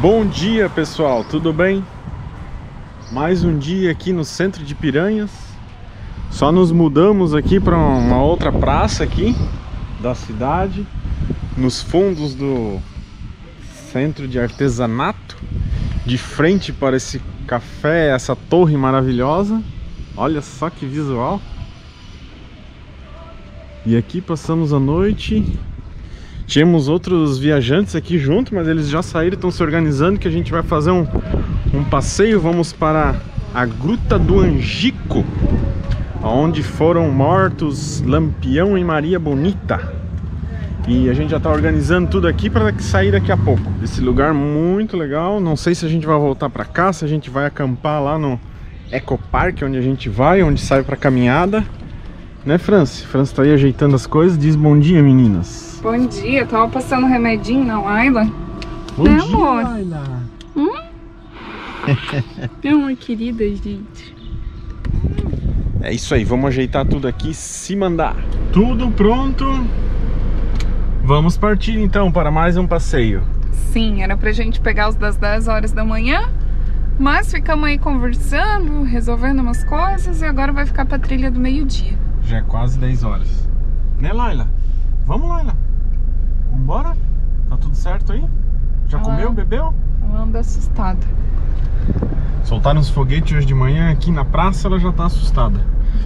Bom dia, pessoal, tudo bem? Mais um dia aqui no centro de Piranhas. Só nos mudamos aqui para uma outra praça aqui da cidade, nos fundos do centro de artesanato, de frente para esse café, essa torre maravilhosa. Olha só que visual. E aqui passamos a noite. Tínhamos outros viajantes aqui junto, mas eles já saíram, estão se organizando que a gente vai fazer um passeio. Vamos para a Gruta do Angico, onde foram mortos Lampião e Maria Bonita. E a gente já está organizando tudo aqui para sair daqui a pouco. Esse lugar muito legal. Não sei se a gente vai voltar para cá, se a gente vai acampar lá no Ecopark, onde a gente vai, onde sai para caminhada. Né, Franci? Franci tá aí ajeitando as coisas. Diz bom dia, meninas. Bom dia, eu tava passando remedinho na Laila. Bom dia, amor. Laila. É uma querida, gente. É isso aí, vamos ajeitar tudo aqui, se mandar. Tudo pronto. Vamos partir então para mais um passeio. Sim, era pra gente pegar os das 10 horas da manhã, mas ficamos aí conversando, resolvendo umas coisas e agora vai ficar pra trilha do meio-dia. Já é quase 10 horas. Né, Laila? Vamos, Laila. Vambora? Tá tudo certo aí? Já comeu, bebeu? Ela anda assustada. Soltaram os foguetes hoje de manhã aqui na praça, ela já tá assustada.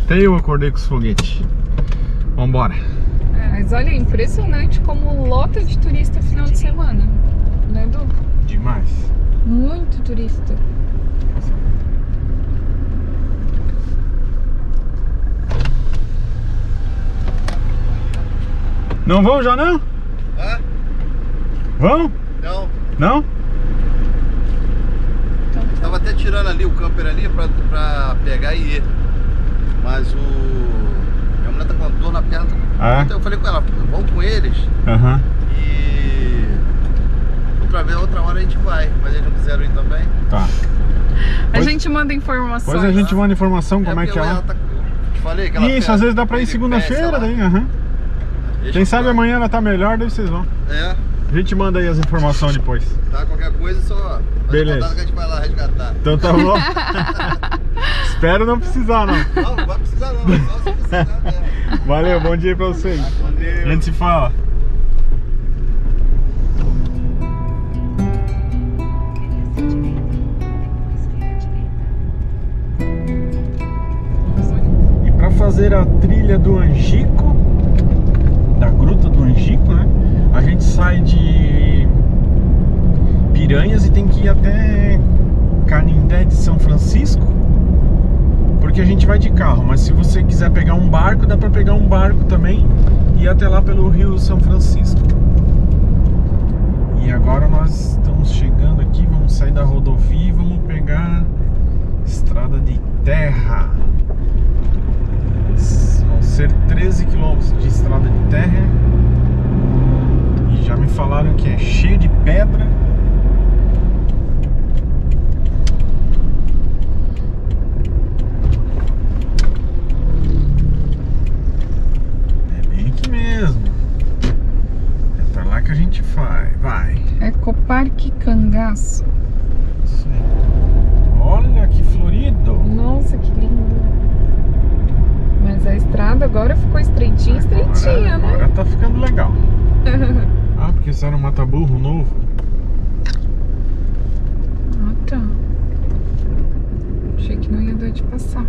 Até eu acordei com os foguetes. Vambora. Mas olha, é impressionante como lota de turista final de semana. Né, Edu? Demais. Muito turista. Não vão já não? Hã? Vão? Não. Não? Tava até tirando ali o camper ali pra pegar e ir. Mas minha mulher tá com dor na perna. Então eu falei com ela, vamos com eles. Aham. E outra hora a gente vai. Mas eles não quiseram ir também. Tá. A gente manda informações. Depois a gente manda informação como é que é lá. Te falei que ela Isso, às vezes dá pra ir segunda-feira daí, Quem sabe amanhã ela tá melhor, daí vocês vão. É. A gente manda aí as informações depois. Tá, qualquer coisa só. Beleza. Que a gente vai lá resgatar. Então tá bom. Espero não precisar, não. Não vai precisar não, só se precisar mesmo. Valeu, bom dia pra vocês. Valeu. A gente se fala. E pra fazer a trilha do Angico, da Gruta do Angico, né? A gente sai de Piranhas e tem que ir até Canindé de São Francisco, porque a gente vai de carro, mas se você quiser pegar um barco, dá pra pegar um barco também e ir até lá pelo Rio São Francisco. E agora nós estamos chegando aqui, vamos sair da rodovia e vamos pegar estrada de terra. Vão ser 13 quilômetros de estrada de terra. E já me falaram que é cheio de pedra. É bem aqui mesmo. É pra lá que a gente vai. Ecopark Cangaço. Isso aí. Olha que florido. Nossa, que lindo. Mas a estrada agora ficou estreitinha, né? Agora tá ficando legal. Ah, porque isso era um mata-burro novo. Ah, tá. Achei que não ia dar de passar.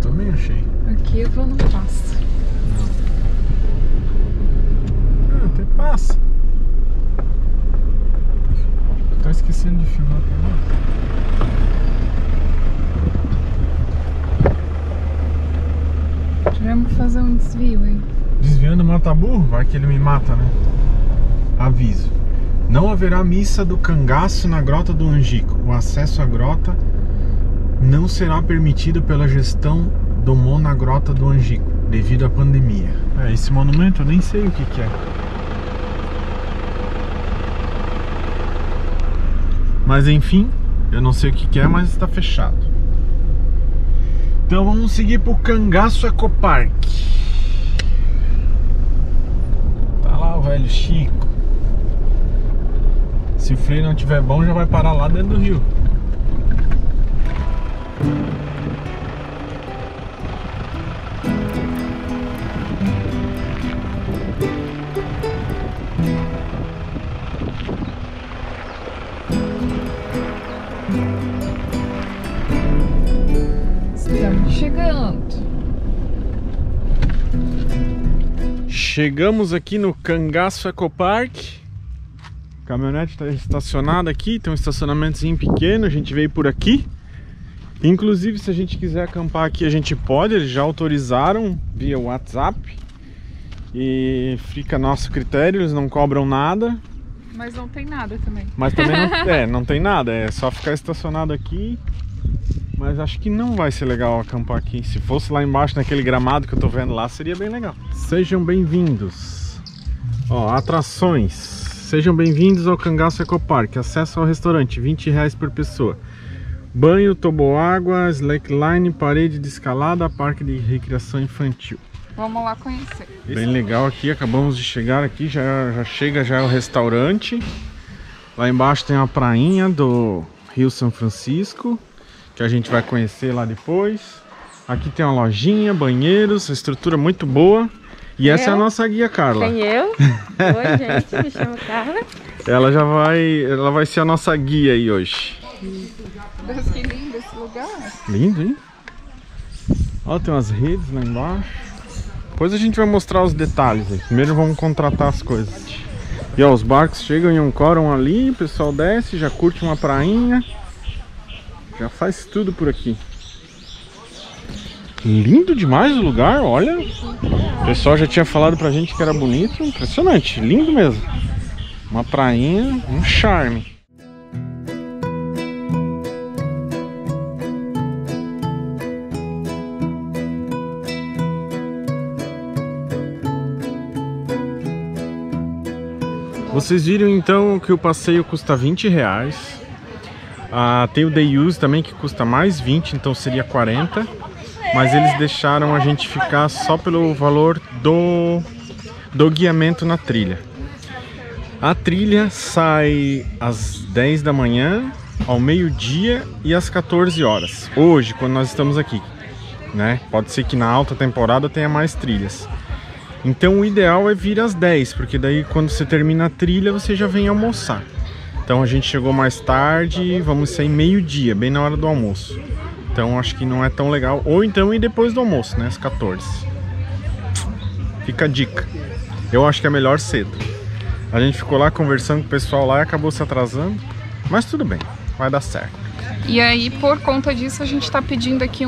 Também achei. Aqui eu vou no passo. Até passa. Tô esquecendo de filmar pra nós. Vamos fazer um desvio aí. Desviando o mata-burro? Vai que ele me mata, né? Aviso: não haverá missa do cangaço na Grota do Angico. O acesso à grota não será permitido pela gestão do MON na Grota do Angico, devido à pandemia. Esse monumento eu nem sei o que é. Mas enfim, eu não sei o que é, mas está fechado. Então vamos seguir pro Cangaço Ecopark. Tá lá o velho Chico. Se o freio não tiver bom, já vai parar lá dentro do rio. Estamos chegando. Chegamos aqui no Cangaço Ecopark. A caminhonete está estacionada aqui, tem um estacionamentozinho pequeno, a gente veio por aqui. Inclusive, se a gente quiser acampar aqui, a gente pode, eles já autorizaram via WhatsApp. E fica a nosso critério, eles não cobram nada. Mas não tem nada também. Mas também não tem nada, é só ficar estacionado aqui. Mas acho que não vai ser legal acampar aqui. Se fosse lá embaixo naquele gramado que eu tô vendo lá, seria bem legal. Sejam bem-vindos. Ó, atrações. Sejam bem-vindos ao Cangaço Ecopark. Acesso ao restaurante, R$20 por pessoa. Banho, toboágua, slackline, parede de escalada, parque de recreação infantil. Vamos lá conhecer. Bem legal aqui, acabamos de chegar aqui, já é o restaurante. Lá embaixo tem a prainha do Rio São Francisco, que a gente vai conhecer lá depois. Aqui tem uma lojinha, banheiros, a estrutura muito boa. E essa é a nossa guia, Carla. Quem eu? Oi, gente, me chamo Carla. Ela vai ser a nossa guia aí hoje. Deus, que lindo esse lugar. Lindo, hein? Ó, tem umas redes lá embaixo. Depois a gente vai mostrar os detalhes aí. Primeiro vamos contratar as coisas. E ó, os barcos chegam em ancoram ali, o pessoal desce, já curte uma prainha. Já faz tudo por aqui. Lindo demais o lugar, olha. O pessoal já tinha falado pra gente que era bonito. Impressionante, lindo mesmo. Uma prainha, um charme. Vocês viram então que o passeio custa R$20. Tem o Day Use também que custa mais 20, então seria 40. Mas eles deixaram a gente ficar só pelo valor do guiamento na trilha. A trilha sai às 10 da manhã, ao meio-dia e às 14 horas. Hoje, quando nós estamos aqui, né? Pode ser que na alta temporada tenha mais trilhas. Então o ideal é vir às 10, porque daí quando você termina a trilha você já vem almoçar. Então a gente chegou mais tarde, vamos sair meio-dia, bem na hora do almoço. Então acho que não é tão legal. Ou então ir depois do almoço, né, às 14. Fica a dica. Eu acho que é melhor cedo. A gente ficou lá conversando com o pessoal lá e acabou se atrasando. Mas tudo bem, vai dar certo. E aí, por conta disso, a gente tá pedindo aqui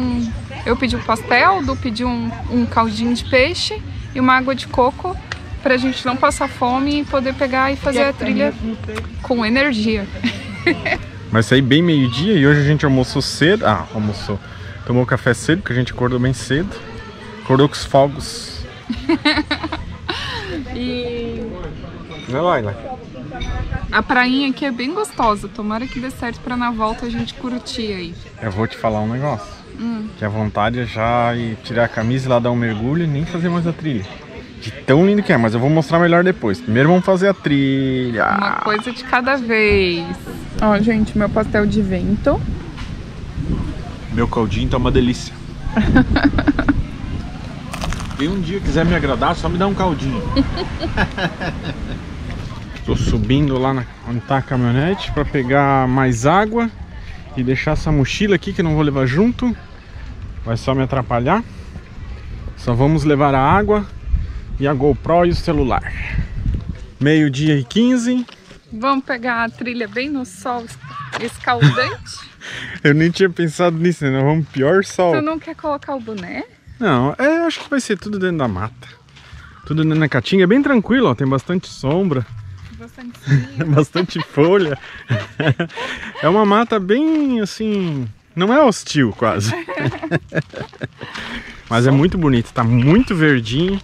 Eu pedi um pastel, Du pediu um caldinho de peixe e uma água de coco pra gente não passar fome e poder pegar e fazer a trilha com energia. Mas saí bem meio-dia e hoje a gente almoçou cedo. Almoçou. Tomou café cedo, porque a gente acordou bem cedo. Acordou com os fogos. Vai lá, Ila. A prainha aqui é bem gostosa. Tomara que dê certo pra na volta a gente curtir aí. Eu vou te falar um negócio. Que a vontade é já ir tirar a camisa e lá dar um mergulho e nem fazer mais a trilha. De tão lindo que é, mas eu vou mostrar melhor depois. Primeiro vamos fazer a trilha. Uma coisa de cada vez. Ó, gente, meu pastel de vento. Meu caldinho tá uma delícia. Quem um dia quiser me agradar, só me dá um caldinho. Tô subindo lá onde tá a caminhonete pra pegar mais água e deixar essa mochila aqui que eu não vou levar junto. Vai só me atrapalhar. Só vamos levar a água e a GoPro e o celular. 12h15. Vamos pegar a trilha bem no sol escaldante. Eu nem tinha pensado nisso, né? Vamos pior sol. Tu não quer colocar o boné? Não, acho que vai ser tudo dentro da mata. Tudo dentro da caatinga. É bem tranquilo, ó. Tem bastante sombra. Bastante folha. É uma mata bem assim, não é hostil quase. Mas é muito bonito, tá muito verdinho.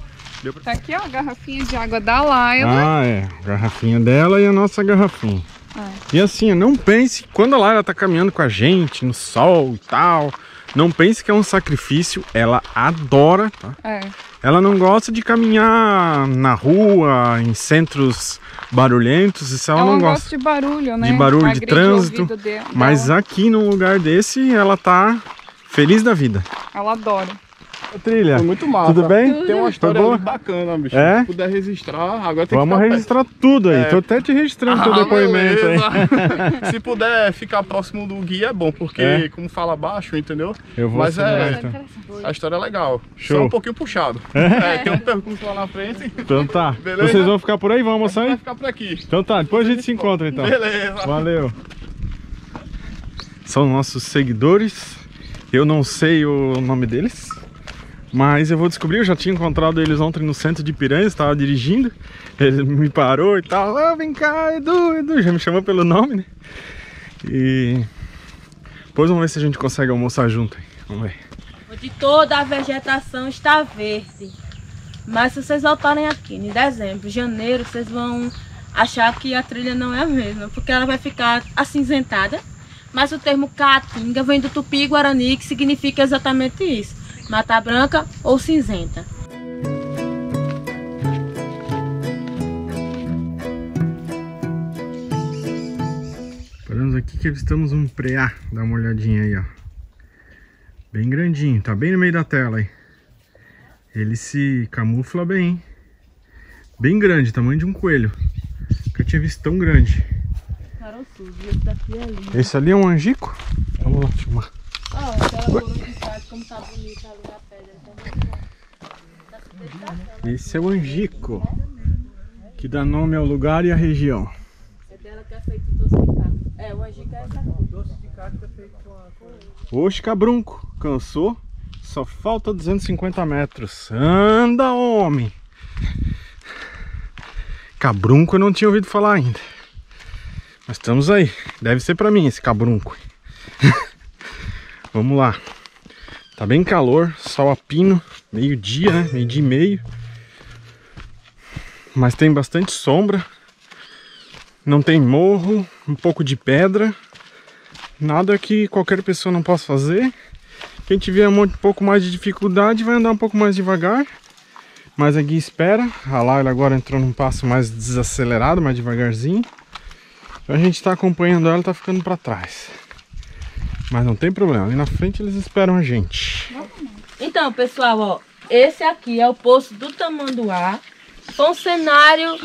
Tá aqui, ó, a garrafinha de água da Laila. A garrafinha dela e a nossa garrafinha. E assim, não pense, quando a Laila tá caminhando com a gente no sol e tal, não pense que é um sacrifício, ela adora, tá? Ela não gosta de caminhar na rua, em centros barulhentos, isso ela não gosta de barulho, né? De barulho, de Agride trânsito. o ouvido dela. Mas aqui num lugar desse, ela tá feliz da vida. Ela adora. Trilha. Foi muito massa. Tudo bem? Tem uma história ali bacana, bicho. É? Se puder registrar, agora tem Vamos que ficar registrar tudo aí. Tô até te registrando teu depoimento aí. Se puder ficar próximo do guia é bom, porque como fala baixo, entendeu? Eu vou acelerar, então. A história é legal. Show. Só um pouquinho puxado. Tem um percurso lá na frente. Então tá. Beleza? Vocês vão ficar por aí? Vão almoçar aí? Vai ficar por aqui. Então tá, depois a gente se encontra então. Beleza. Valeu. São nossos seguidores. Eu não sei o nome deles, mas eu vou descobrir. Eu já tinha encontrado eles ontem no centro de Piranha, estava dirigindo. Ele me parou e tal. Ah, vem cá, Edu. Já me chamou pelo nome, né? E depois vamos ver se a gente consegue almoçar junto. Vamos ver. Onde toda a vegetação está verde. Mas se vocês voltarem aqui em dezembro, janeiro, vocês vão achar que a trilha não é a mesma, porque ela vai ficar acinzentada. Mas o termo caatinga vem do tupi-guarani, que significa exatamente isso: mata branca ou cinzenta. Paramos aqui que avistamos um preá. Dá uma olhadinha aí, ó. Bem grandinho, tá bem no meio da tela aí. Ele se camufla bem, hein? Bem grande, tamanho de um coelho. Nunca tinha visto tão grande. Esse ali é um angico? Vamos lá filmar. Aquela coroa de prata, como tá bonita ali na pedra. Esse é o angico, que dá nome ao lugar e à região. É dela que é feito o doce de cacto. É, o angico é essa cor. O doce de cacto é feito com a cor. Oxe, cabrunco, cansou? Só falta 250 metros. Anda, homem! Cabrunco eu não tinha ouvido falar ainda. Mas estamos aí. Deve ser pra mim esse cabrunco. Vamos lá. Tá bem calor, sol a pino. Meio-dia, né? Meio-dia e meio. Mas tem bastante sombra. Não tem morro, um pouco de pedra. Nada que qualquer pessoa não possa fazer. Quem tiver um pouco mais de dificuldade vai andar um pouco mais devagar. Mas a guia espera. A Laila agora entrou num passo mais desacelerado, mais devagarzinho. Então a gente está acompanhando ela, tá ficando para trás. Mas não tem problema, ali na frente eles esperam a gente. Então, pessoal, ó, esse aqui é o Poço do Tamanduá. Foi um cenário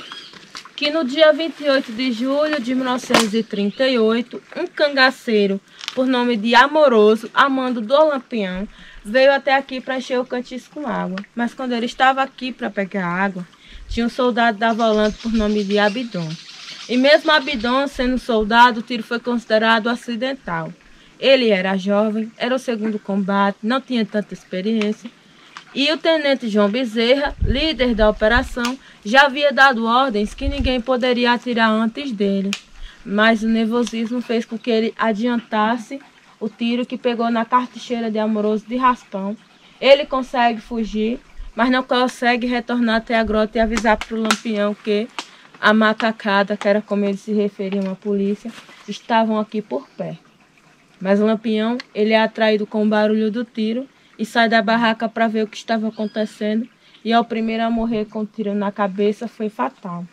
que no dia 28 de julho de 1938, um cangaceiro por nome de Amoroso, amando do Lampião, veio até aqui para encher o cantis com água. Mas quando ele estava aqui para pegar água, tinha um soldado da volante por nome de Abidon. E mesmo Abidon sendo soldado, o tiro foi considerado acidental. Ele era jovem, era o segundo combate, não tinha tanta experiência. E o tenente João Bezerra, líder da operação, já havia dado ordens que ninguém poderia atirar antes dele. Mas o nervosismo fez com que ele adiantasse o tiro, que pegou na cartucheira de Amoroso de raspão. Ele consegue fugir, mas não consegue retornar até a grota e avisar para o Lampião que a macacada, que era como eles se referiam à polícia, estavam aqui por perto. Mas o Lampião, ele é atraído com o barulho do tiro e sai da barraca para ver o que estava acontecendo. E ao primeiro a morrer com um tiro na cabeça foi fatal.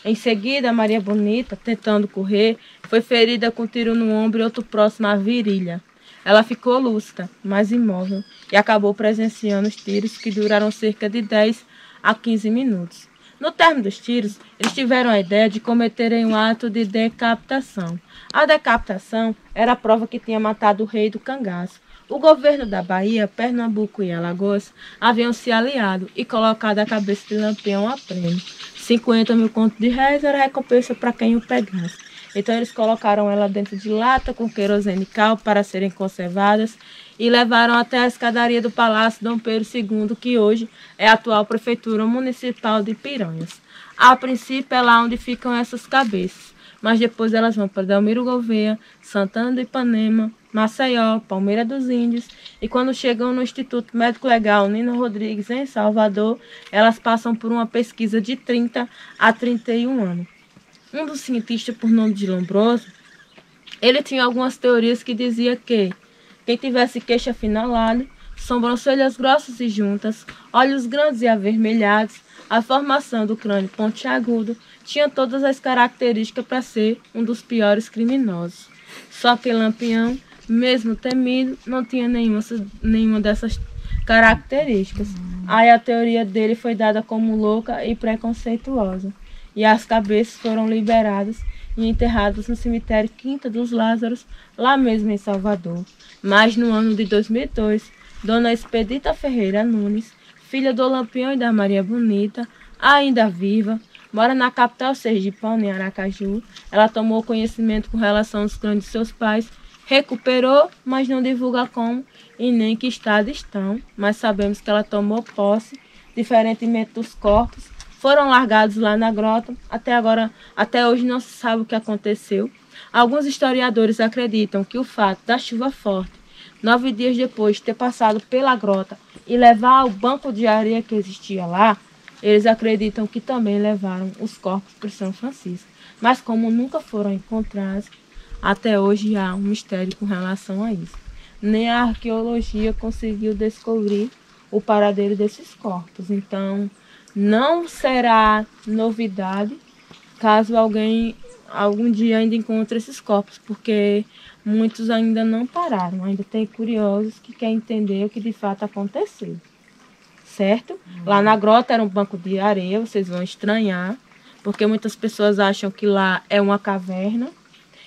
Em seguida, Maria Bonita, tentando correr, foi ferida com um tiro no ombro e outro próximo à virilha. Ela ficou lúcida, mas imóvel, e acabou presenciando os tiros, que duraram cerca de 10 a 15 minutos. No término dos tiros, eles tiveram a ideia de cometerem um ato de decapitação. A decapitação era a prova que tinha matado o rei do cangaço. O governo da Bahia, Pernambuco e Alagoas haviam se aliado e colocado a cabeça de Lampião a prêmio. 50 mil contos de réis era a recompensa para quem o pegasse. Então eles colocaram ela dentro de lata com querosene e cal para serem conservadas e levaram até a escadaria do Palácio Dom Pedro II, que hoje é a atual Prefeitura Municipal de Piranhas. A princípio é lá onde ficam essas cabeças, mas depois elas vão para Delmiro Gouveia, Santana do Ipanema, Maceió, Palmeira dos Índios, e quando chegam no Instituto Médico Legal Nino Rodrigues, em Salvador, elas passam por uma pesquisa de 30 a 31 anos. Um dos cientistas, por nome de Lombroso, ele tinha algumas teorias que dizia que quem tivesse queixo afinalado sobrancelhas grossas e juntas, olhos grandes e avermelhados, a formação do crânio pontiagudo, tinha todas as características para ser um dos piores criminosos. Só que Lampião, mesmo temido, não tinha nenhuma dessas características. Aí a teoria dele foi dada como louca e preconceituosa, e as cabeças foram liberadas e enterradas no cemitério Quinta dos Lázaros, lá mesmo em Salvador. Mas no ano de 2002, Dona Expedita Ferreira Nunes, filha do Lampião e da Maria Bonita, ainda viva, mora na capital sergipana, em Aracaju. Ela tomou conhecimento com relação aos crimes de seus pais, recuperou, mas não divulga como e nem que estado estão. Mas sabemos que ela tomou posse, diferentemente dos corpos, foram largados lá na grota. Até hoje não se sabe o que aconteceu. Alguns historiadores acreditam que o fato da chuva forte, 9 dias depois de ter passado pela grota e levar o banco de areia que existia lá, eles acreditam que também levaram os corpos para São Francisco. Mas como nunca foram encontrados, até hoje há um mistério com relação a isso. Nem a arqueologia conseguiu descobrir o paradeiro desses corpos. Então, não será novidade caso algum dia ainda encontre esses corpos, porque muitos ainda não pararam, ainda tem curiosos que querem entender o que de fato aconteceu, certo? Lá na grota era um banco de areia, vocês vão estranhar, porque muitas pessoas acham que lá é uma caverna,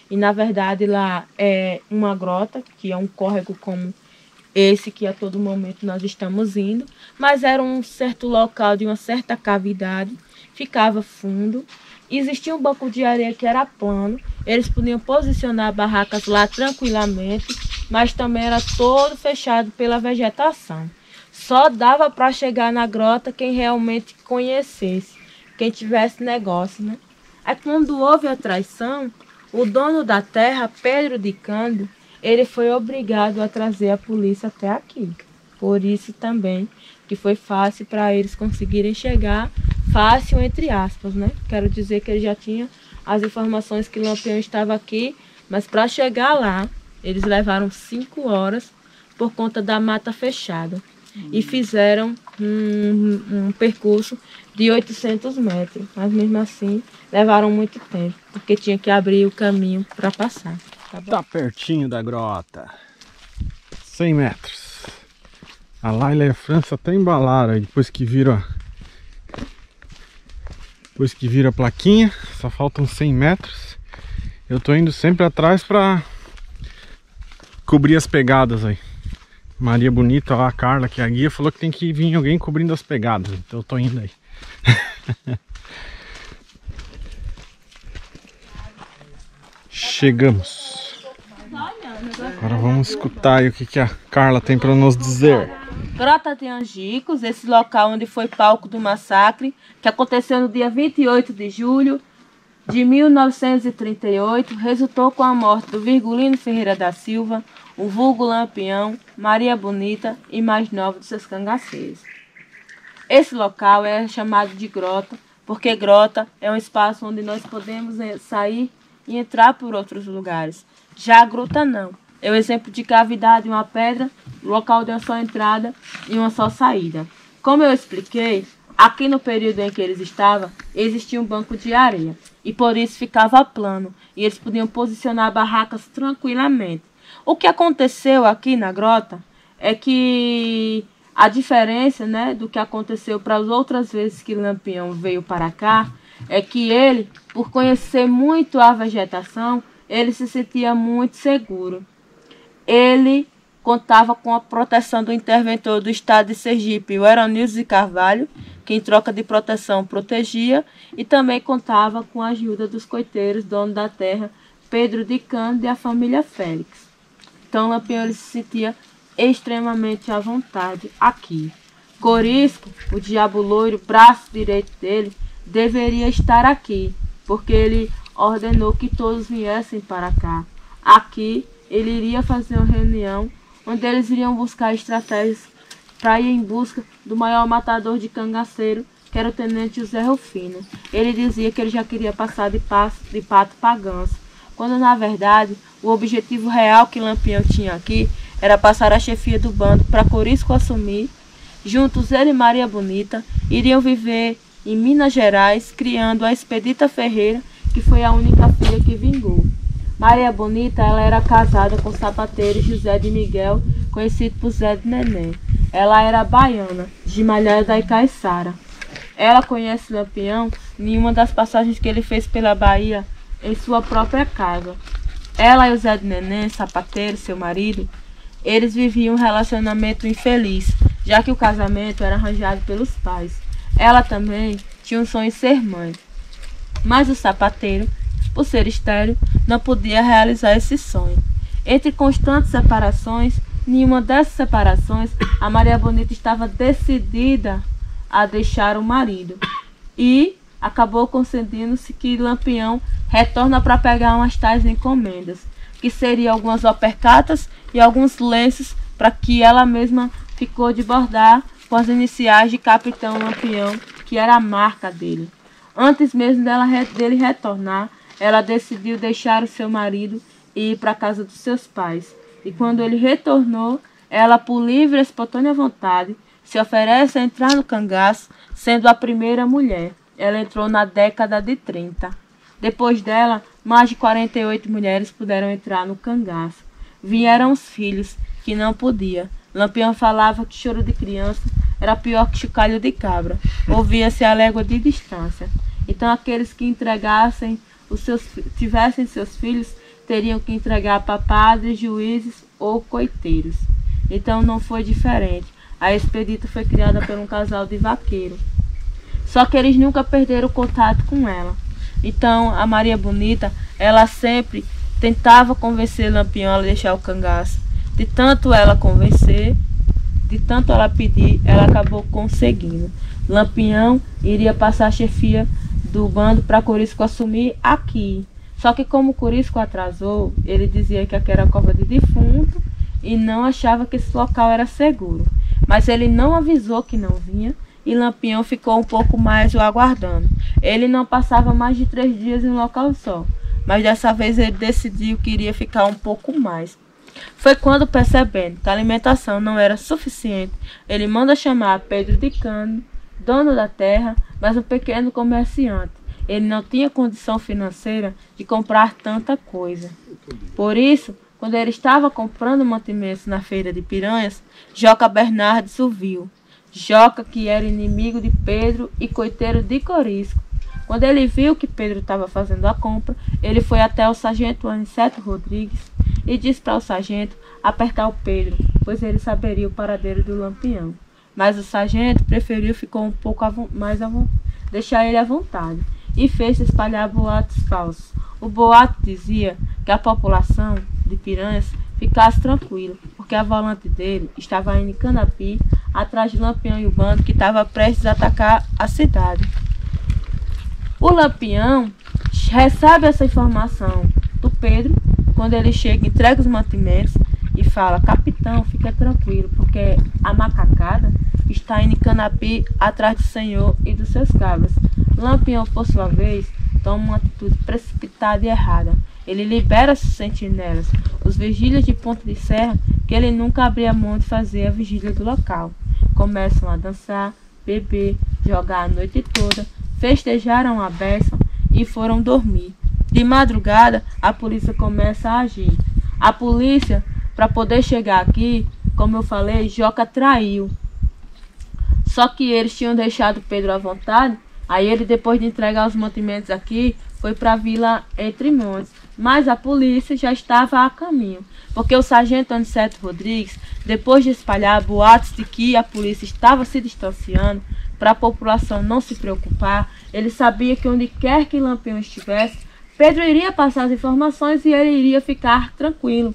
e na verdade lá é uma grota, que é um córrego como esse que a todo momento nós estamos indo, mas era um certo local de uma certa cavidade, ficava fundo. Existia um banco de areia que era plano, eles podiam posicionar barracas lá tranquilamente, mas também era todo fechado pela vegetação. Só dava para chegar na grota quem realmente conhecesse, quem tivesse negócio, né? Aí quando houve a traição, o dono da terra, Pedro de Cândido, ele foi obrigado a trazer a polícia até aqui. Por isso também que foi fácil para eles conseguirem chegar, fácil entre aspas, né? Quero dizer que ele já tinha as informações que Lampião estava aqui, mas para chegar lá, eles levaram 5 horas por conta da mata fechada. E fizeram um percurso de 800 metros, mas mesmo assim levaram muito tempo, porque tinha que abrir o caminho para passar. Tá pertinho da grota. 100 metros. A Laila e a França até embalaram aí, depois que viram a plaquinha. Só faltam 100 metros. Eu tô indo sempre atrás pra cobrir as pegadas aí. Maria Bonita, lá, a Carla, que é a guia, falou que tem que vir alguém cobrindo as pegadas. Então eu tô indo aí. Chegamos. Agora vamos escutar aí o que a Carla tem para nos dizer. Grota de Angicos, esse local onde foi palco do massacre, que aconteceu no dia 28 de julho de 1938, resultou com a morte do Virgulino Ferreira da Silva, o vulgo Lampião, Maria Bonita e mais 9 de seus cangaceiros. Esse local é chamado de grota, porque grota é um espaço onde nós podemos sair e entrar por outros lugares. Já a gruta não. É o exemplo de cavidade, uma pedra, local de uma só entrada e uma só saída. Como eu expliquei, aqui no período em que eles estavam, existia um banco de areia. E por isso ficava plano. E eles podiam posicionar barracas tranquilamente. O que aconteceu aqui na grota é que a diferença, né, do que aconteceu para as outras vezes que Lampião veio para cá, é que ele, por conhecer muito a vegetação, ele se sentia muito seguro. Ele contava com a proteção do interventor do estado de Sergipe, o Heronilson de Carvalho, que em troca de proteção protegia, e também contava com a ajuda dos coiteiros, dono da terra, Pedro de Cândido e a família Félix. Então Lampião ele se sentia extremamente à vontade aqui. Corisco, o diabo loiro, braço direito dele, deveria estar aqui, porque ele ordenou que todos viessem para cá. Aqui ele iria fazer uma reunião onde eles iriam buscar estratégias para ir em busca do maior matador de cangaceiro, que era o tenente José Rufino. Ele dizia que ele já queria passar de pato para ganso, quando na verdade o objetivo real que Lampião tinha aqui era passar a chefia do bando para Corisco assumir. Juntos ele e Maria Bonita iriam viver em Minas Gerais, criando a Expedita Ferreira, que foi a única filha que vingou. Maria Bonita, ela era casada com o sapateiro José de Miguel, conhecido por Zé de Neném. Ela era baiana, de Malhada da Icaiçara. Ela conhece Lampião em uma das passagens que ele fez pela Bahia, em sua própria casa. Ela e o Zé de Neném, sapateiro, seu marido, eles viviam um relacionamento infeliz, já que o casamento era arranjado pelos pais. Ela também tinha um sonho em ser mãe. Mas o sapateiro, por ser estéril, não podia realizar esse sonho. Entre constantes separações, nenhuma dessas separações, a Maria Bonita estava decidida a deixar o marido. E acabou concedendo-se que Lampião retorna para pegar umas tais encomendas, que seriam algumas opercatas e alguns lenços para que ela mesma ficou de bordar com as iniciais de Capitão Lampião, que era a marca dele. Antes mesmo dele retornar, ela decidiu deixar o seu marido e ir para a casa dos seus pais. E quando ele retornou, ela, por livre e espontânea vontade, se oferece a entrar no cangaço, sendo a primeira mulher. Ela entrou na década de 30. Depois dela, mais de 48 mulheres puderam entrar no cangaço. Vieram os filhos, que não podia. Lampião falava que choro de criança era pior que chocalho de cabra. Ouvia-se a légua de distância. Então aqueles que tivessem seus filhos, teriam que entregar para padres, juízes ou coiteiros. Então não foi diferente. A Expedita foi criada por um casal de vaqueiros. Só que eles nunca perderam o contato com ela. Então a Maria Bonita, ela sempre tentava convencer Lampião a deixar o cangaço. De tanto ela convencer, de tanto ela pedir, ela acabou conseguindo. Lampião iria passar a chefia do bando para Corisco assumir aqui. Só que como Corisco atrasou, ele dizia que aqui era a cova de defunto e não achava que esse local era seguro. Mas ele não avisou que não vinha e Lampião ficou um pouco mais o aguardando. Ele não passava mais de 3 dias em um local só, mas dessa vez ele decidiu que iria ficar um pouco mais. Foi quando, percebendo que a alimentação não era suficiente, ele manda chamar Pedro de Cândido, dono da terra, mas um pequeno comerciante. Ele não tinha condição financeira de comprar tanta coisa. Por isso, quando ele estava comprando mantimentos na feira de Piranhas, Joca Bernardes o viu. Joca, que era inimigo de Pedro e coiteiro de Corisco. Quando ele viu que Pedro estava fazendo a compra, ele foi até o sargento Aniceto Rodrigues e disse para o sargento apertar o Pedro, pois ele saberia o paradeiro do Lampião. Mas o sargento preferiu ficar um pouco deixar ele à vontade e fez espalhar boatos falsos. O boato dizia que a população de Piranhas ficasse tranquila, porque a volante dele estava indo em Canapi, atrás de Lampião e o bando que estava prestes a atacar a cidade. O Lampião recebe essa informação do Pedro, quando ele chega, entrega os mantimentos e fala: capitão, fica tranquilo, porque a macacada está indo em Canapi atrás do senhor e dos seus cabras. Lampião, por sua vez, toma uma atitude precipitada e errada. Ele libera seus sentinelas, os vigílias de ponta de serra, que ele nunca abria mão de fazer a vigília do local. Começam a dançar, beber, jogar a noite toda, festejaram a beça e foram dormir. De madrugada, a polícia começa a agir. A polícia, para poder chegar aqui, como eu falei, Joca traiu. Só que eles tinham deixado Pedro à vontade. Aí ele, depois de entregar os mantimentos aqui, foi para a vila Entre Montes. Mas a polícia já estava a caminho, porque o sargento Aniceto Rodrigues, depois de espalhar boatos de que a polícia estava se distanciando, para a população não se preocupar, ele sabia que onde quer que Lampião estivesse, Pedro iria passar as informações e ele iria ficar tranquilo.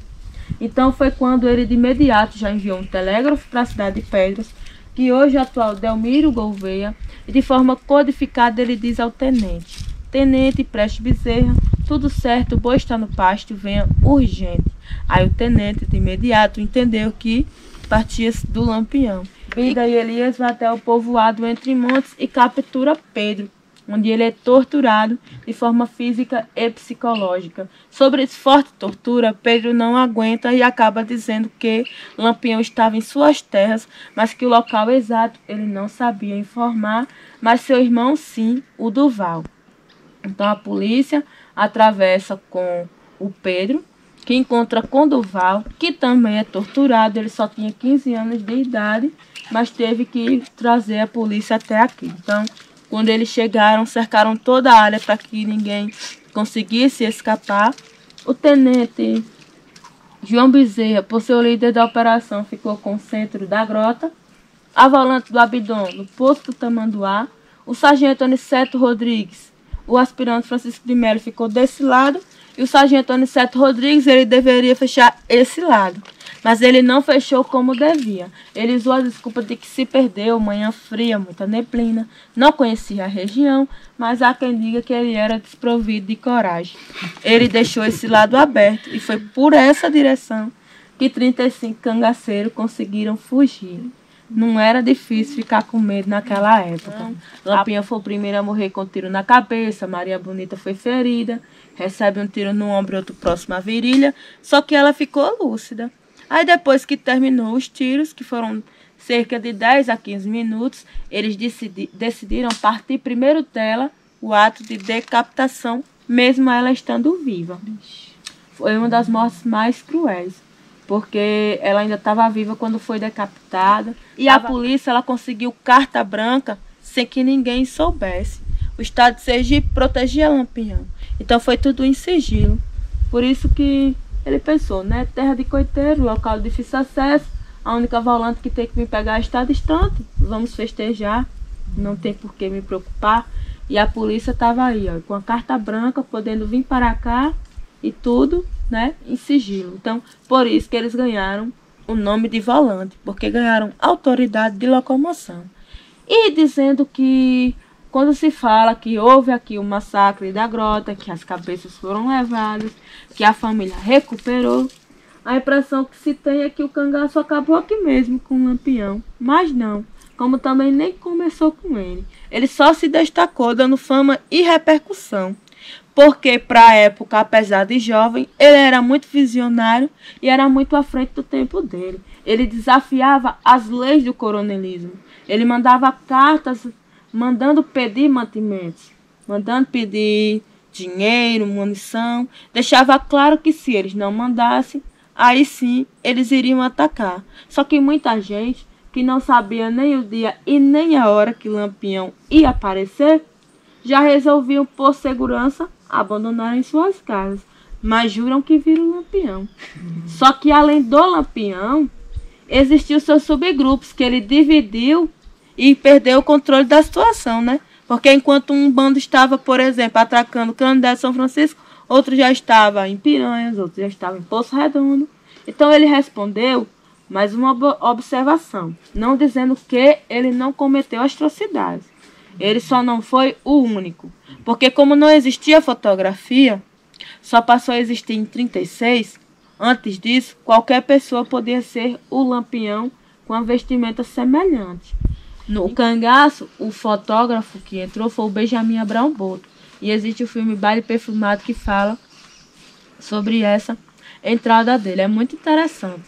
Então foi quando ele de imediato já enviou um telégrafo para a cidade de Pedras, que hoje é o atual Delmiro Gouveia, e de forma codificada ele diz ao tenente: tenente, preste Bezerra, tudo certo, o boi está no pasto, venha urgente. Aí o tenente de imediato entendeu que partia do Lampião. Bida e Elias vai até o povoado Entre Montes e captura Pedro. onde ele é torturado de forma física e psicológica. Sobre essa forte tortura, Pedro não aguenta e acaba dizendo que Lampião estava em suas terras, mas que o local exato ele não sabia informar, mas seu irmão sim, o Duval. Então a polícia atravessa com o Pedro, que encontra com Duval, que também é torturado. Ele só tinha 15 anos de idade, mas teve que trazer a polícia até aqui. Então, quando eles chegaram, cercaram toda a área para que ninguém conseguisse escapar. O tenente João Bezerra, por ser o líder da operação, ficou com o centro da grota. A volante do Abidom, no posto do Tamanduá. O sargento Aniceto Rodrigues, o aspirante Francisco de Melo, ficou desse lado. E o sargento Aniceto Rodrigues, ele deveria fechar esse lado. Mas ele não fechou como devia. Ele usou a desculpa de que se perdeu, manhã fria, muita neblina, não conhecia a região, mas há quem diga que ele era desprovido de coragem. Ele deixou esse lado aberto e foi por essa direção que 35 cangaceiros conseguiram fugir. Não era difícil ficar com medo naquela época. Lampião foi o primeiro a morrer com um tiro na cabeça, Maria Bonita foi ferida, recebe um tiro no ombro e outro próximo à virilha, só que ela ficou lúcida. Aí depois que terminou os tiros, que foram cerca de 10 a 15 minutos, eles decidiram partir primeiro dela o ato de decapitação, mesmo ela estando viva. Foi uma das mortes mais cruéis, porque ela ainda estava viva quando foi decapitada. E a polícia ela conseguiu carta branca sem que ninguém soubesse. O estado de Sergipe protegia Lampião, então foi tudo em sigilo. Por isso que ele pensou, né? Terra de coiteiro, local de difícil acesso, a única volante que tem que me pegar está distante. Vamos festejar, não tem por que me preocupar. E a polícia estava aí, ó, com a carta branca, podendo vir para cá e tudo, né? Em sigilo. Então, por isso que eles ganharam o nome de volante, porque ganharam autoridade de locomoção. E dizendo que quando se fala que houve aqui o massacre da grota, que as cabeças foram levadas, que a família recuperou, a impressão que se tem é que o cangaço acabou aqui mesmo com o Lampião. Mas não, como também nem começou com ele. Ele só se destacou dando fama e repercussão. Porque para a época, apesar de jovem, ele era muito visionário e era muito à frente do tempo dele. Ele desafiava as leis do coronelismo. Ele mandava cartas mandando pedir mantimentos, mandando pedir dinheiro, munição. Deixava claro que se eles não mandassem, aí sim eles iriam atacar. Só que muita gente que não sabia nem o dia e nem a hora que Lampião ia aparecer, já resolviam, por segurança, abandonarem suas casas. Mas juram que viram o Lampião. Só que além do Lampião, existiam seus subgrupos que ele dividiu e perdeu o controle da situação, né? Porque enquanto um bando estava, por exemplo, atracando o Canindé de São Francisco, outro já estava em Piranhas, outro já estava em Poço Redondo. Então ele respondeu mais uma observação, não dizendo que ele não cometeu atrocidades. Ele só não foi o único, porque como não existia fotografia, só passou a existir em 36, antes disso, qualquer pessoa podia ser o Lampião com a vestimenta semelhante. No cangaço, o fotógrafo que entrou foi o Benjamin Abrão Boto. E existe o filme Baile Perfumado que fala sobre essa entrada dele. É muito interessante.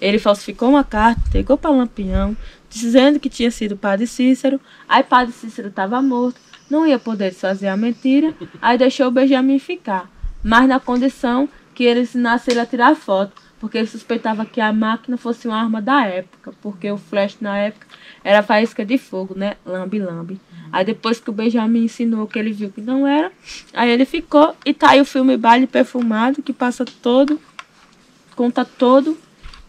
Ele falsificou uma carta, entregou para Lampião, dizendo que tinha sido Padre Cícero. Aí Padre Cícero estava morto, não ia poder desfazer a mentira. Aí deixou o Benjamin ficar, mas na condição que ele ensinasse ele a tirar foto, porque ele suspeitava que a máquina fosse uma arma da época, porque o flash na época era faísca de fogo, né? Lambe-lambe. Aí depois que o Benjamin ensinou que ele viu que não era, aí ele ficou. E tá aí o filme Baile Perfumado, que conta todo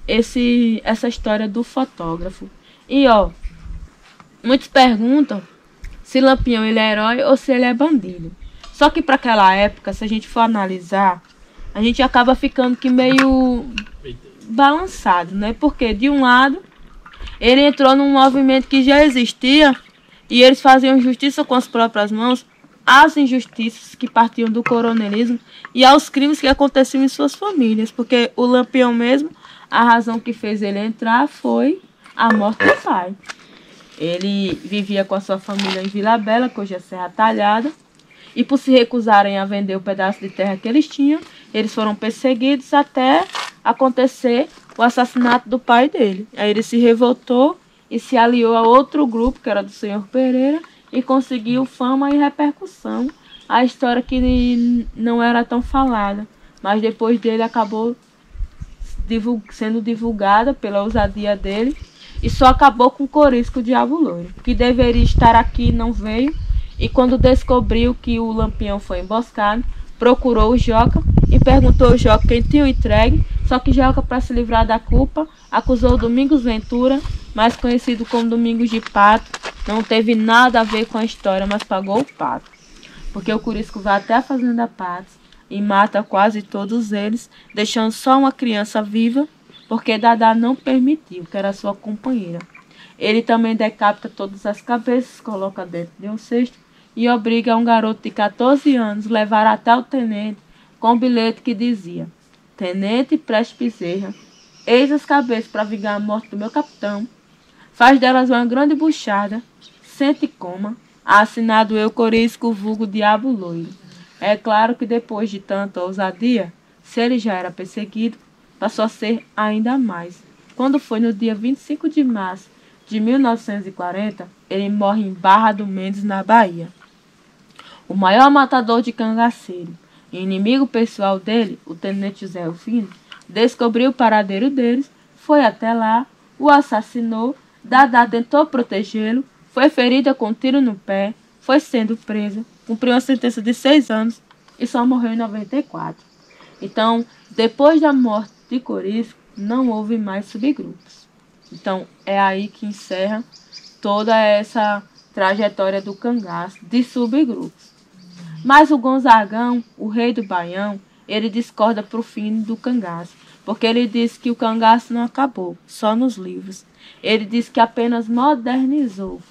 essa história do fotógrafo. E ó, muitos perguntam se Lampião ele é herói ou se ele é bandido. Só que para aquela época, se a gente for analisar, a gente acaba ficando que meio balançado, né? Porque de um lado, ele entrou num movimento que já existia e eles faziam justiça com as próprias mãos às injustiças que partiam do coronelismo e aos crimes que aconteciam em suas famílias. Porque o Lampião mesmo, a razão que fez ele entrar foi a morte do pai. Ele vivia com a sua família em Vila Bela, que hoje é Serra Talhada. E por se recusarem a vender o pedaço de terra que eles tinham, eles foram perseguidos até acontecer o assassinato do pai dele. Aí ele se revoltou e se aliou a outro grupo, que era do Senhor Pereira, e conseguiu fama e repercussão. A história que não era tão falada, mas depois dele acabou sendo divulgada pela ousadia dele, e só acabou com o Corisco, o Diabo Loiro, que deveria estar aqui e não veio. E quando descobriu que o Lampião foi emboscado, procurou o Joca e perguntou ao Joca quem tinha o entregue. Só que Joca, para se livrar da culpa, acusou Domingos Ventura, mais conhecido como Domingos de Pato. Não teve nada a ver com a história, mas pagou o pato. Porque o Corisco vai até a fazenda Patos e mata quase todos eles, deixando só uma criança viva, porque Dadá não permitiu, que era sua companheira. Ele também decapita todas as cabeças, coloca dentro de um cesto e obriga um garoto de 14 anos a levar até o tenente com um bilhete que dizia: Tenente Prestes Bezerra, eis as cabeças para vingar a morte do meu capitão. Faz delas uma grande buchada, sente e coma. Assinado eu, Corisco, vulgo Diabo Loiro. É claro que depois de tanta ousadia, se ele já era perseguido, passou a ser ainda mais. Quando foi no dia 25 de março de 1940, ele morre em Barra do Mendes, na Bahia. O maior matador de cangaceiro e inimigo pessoal dele, o tenente José Rufino, descobriu o paradeiro deles, foi até lá, o assassinou. Dadá tentou protegê-lo, foi ferida com um tiro no pé, foi sendo presa, cumpriu uma sentença de 6 anos e só morreu em 94. Então, depois da morte de Corisco, não houve mais subgrupos. Então, é aí que encerra toda essa trajetória do cangaço de subgrupos. Mas o Gonzagão, o rei do Baião, ele discorda pro fim do cangaço, porque ele diz que o cangaço não acabou, só nos livros. Ele diz que apenas modernizou.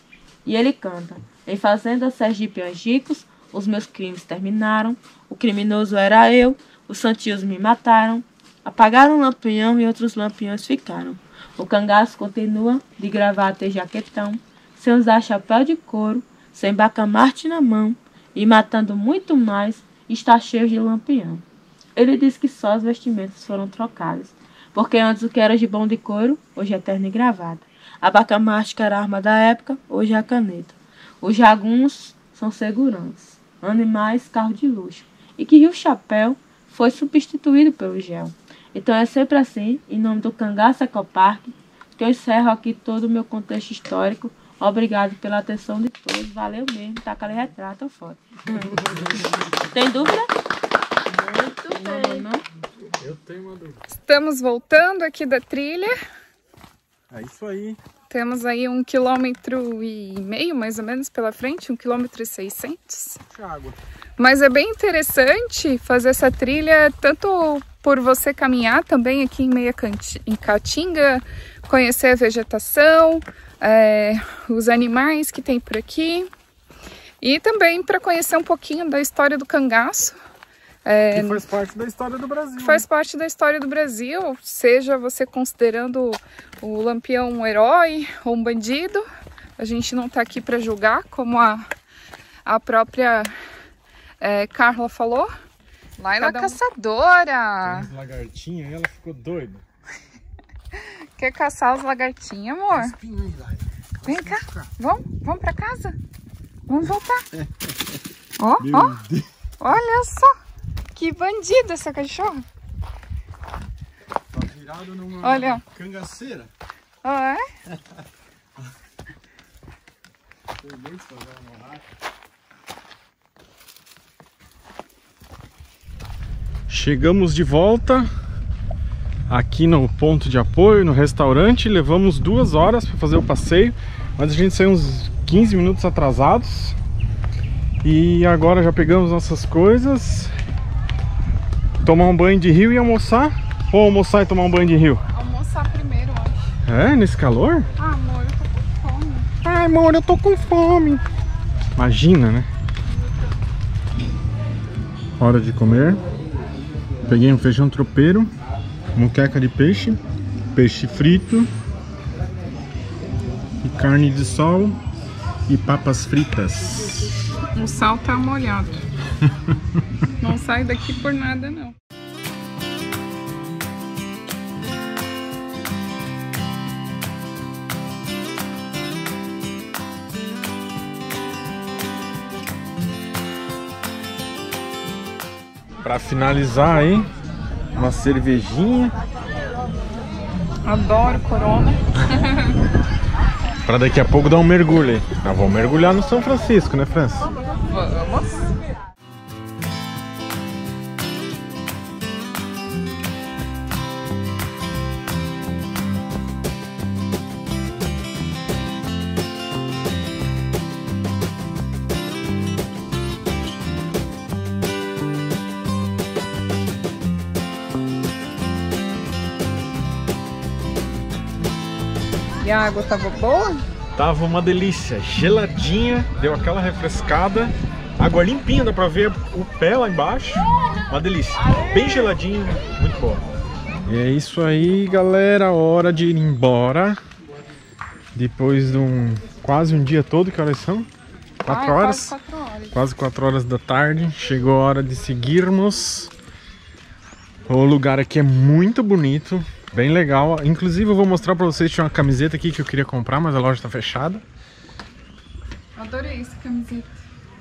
E ele canta: em fazenda Sergipe Angicos, os meus crimes terminaram, o criminoso era eu, os santios me mataram, apagaram um lampião e outros lampiões ficaram. O cangaço continua de gravata e jaquetão, sem usar chapéu de couro, sem bacamarte na mão, e matando muito mais, está cheio de lampião. Ele diz que só as vestimentas foram trocadas, porque antes o que era gibão de couro, hoje é terno e gravata. A bacamarte, que era a arma da época, hoje é a caneta. Os jaguns são seguranças, animais, carro de luxo, e que o chapéu foi substituído pelo gel. Então é sempre assim, em nome do Cangaço Ecopark, que eu encerro aqui todo o meu contexto histórico. Obrigado pela atenção de todos, valeu mesmo, taca ali retrato ou foto. Tem dúvida? Muito bem. Não? Eu tenho uma dúvida. Estamos voltando aqui da trilha. É isso aí. Temos aí 1,5 km mais ou menos pela frente, 1,6 km. Água. Mas é bem interessante fazer essa trilha, tanto por você caminhar também aqui em Caatinga, conhecer a vegetação, os animais que tem por aqui, e também para conhecer um pouquinho da história do cangaço. Que faz parte da história do Brasil. Faz parte da história do Brasil, seja você considerando o Lampião um herói ou um bandido. A gente não está aqui para julgar, como a própria Carla falou. Laila caçadora! Tem umas lagartinhas e ela ficou doida. Quer caçar os lagartinhos, amor? Vem cá, vamos para casa? Vamos voltar. Ó, olha só! Que bandida essa cachorra! Tá virado numa cangaceira. Ah, é? Chegamos de volta aqui no ponto de apoio, no restaurante. Levamos 2 horas para fazer o passeio, mas a gente saiu uns 15 minutos atrasados. E agora já pegamos nossas coisas. Tomar um banho de rio e almoçar? Ou almoçar e tomar um banho de rio? Almoçar primeiro, acho. É? Nesse calor? Ah, amor, eu tô com fome. Ai, amor, eu tô com fome. Imagina, né? Hora de comer. Peguei um feijão tropeiro, moqueca de peixe, peixe frito e carne de sol e papas fritas. O sal tá molhado. Não sai daqui por nada, não. Pra finalizar aí, uma cervejinha. Adoro Corona. Pra daqui a pouco dar um mergulho aí. Nós vamos mergulhar no São Francisco, né, França? Vamos. E a água tava boa? Tava uma delícia, geladinha, deu aquela refrescada. Água limpinha, dá pra ver o pé lá embaixo. Uma delícia, bem geladinho, muito boa. E é isso aí, galera, hora de ir embora. Depois de quase um dia todo, que horas são? 4 horas? Quase 4 horas. Quase 4 horas da tarde. Chegou a hora de seguirmos. O lugar aqui é muito bonito. Bem legal, inclusive eu vou mostrar pra vocês, tinha uma camiseta aqui que eu queria comprar, mas a loja tá fechada. Adorei essa camiseta.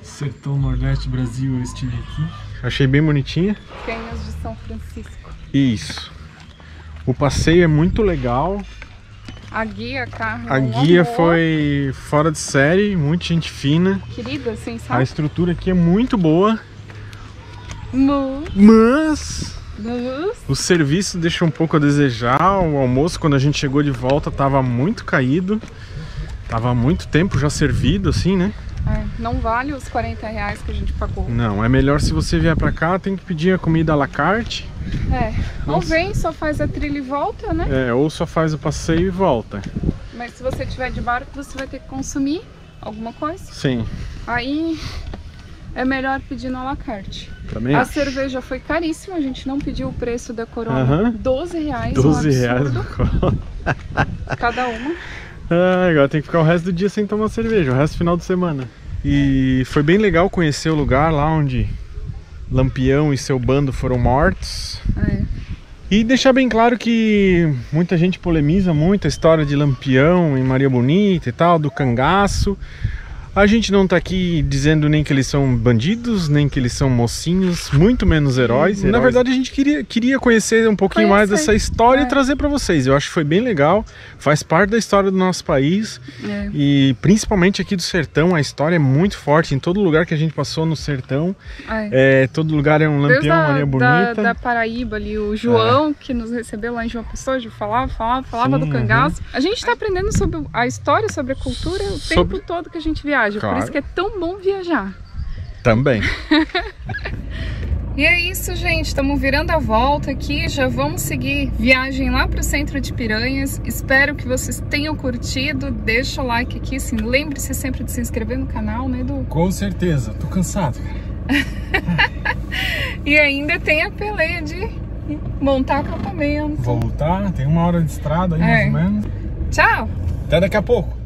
Sertão Nordeste Brasil, eu estive aqui. Achei bem bonitinha. Penhas de São Francisco. Isso. O passeio é muito legal. A guia, carro. A guia foi fora de série, muita gente fina. Querida, assim, A sabe? estrutura aqui é muito boa. Mas o serviço deixa um pouco a desejar. O almoço, quando a gente chegou de volta, tava muito caído. Tava há muito tempo já servido, assim, né? É, não vale os 40 reais que a gente pagou. Não, é melhor se você vier pra cá, tem que pedir a comida à la carte. É, ou Nossa. vem, só faz a trilha e volta, né? É, ou só faz o passeio e volta. Mas se você tiver de barco, você vai ter que consumir alguma coisa. Sim, Aí é melhor pedir no à la carte. também A acho. cerveja foi caríssima, a gente não pediu o preço da Corona. Aham. 12 reais, 12 um reais absurdo, no colo. cada uma. Ah, agora tem que ficar o resto do dia sem tomar cerveja, o resto do final de semana. E foi bem legal conhecer o lugar lá onde Lampião e seu bando foram mortos. É. E deixar bem claro que muita gente polemiza muito a história de Lampião em Maria Bonita e tal, do cangaço. A gente não tá aqui dizendo nem que eles são bandidos, nem que eles são mocinhos, muito menos heróis. Na verdade, a gente queria conhecer um pouquinho mais dessa história e trazer pra vocês. Eu acho que foi bem legal, faz parte da história do nosso país. E principalmente aqui do sertão, a história é muito forte. Em todo lugar que a gente passou no sertão, todo lugar é um Lampião, Maria Bonita. Da Paraíba ali, o João, que nos recebeu lá em João Pessoa, falava do cangaço. A gente tá aprendendo sobre a história, sobre a cultura o tempo todo que a gente viaja. Claro. Por isso que é tão bom viajar. Também. E é isso, gente. Estamos virando a volta aqui. Já vamos seguir viagem lá para o centro de Piranhas. Espero que vocês tenham curtido. Deixa o like aqui. Assim, lembre-se sempre de se inscrever no canal, né, Edu? Com certeza. Tô cansado, cara. E ainda tem a peleia de montar acampamento. Voltar, tem 1 hora de estrada aí, mais ou menos. Tchau! Até daqui a pouco.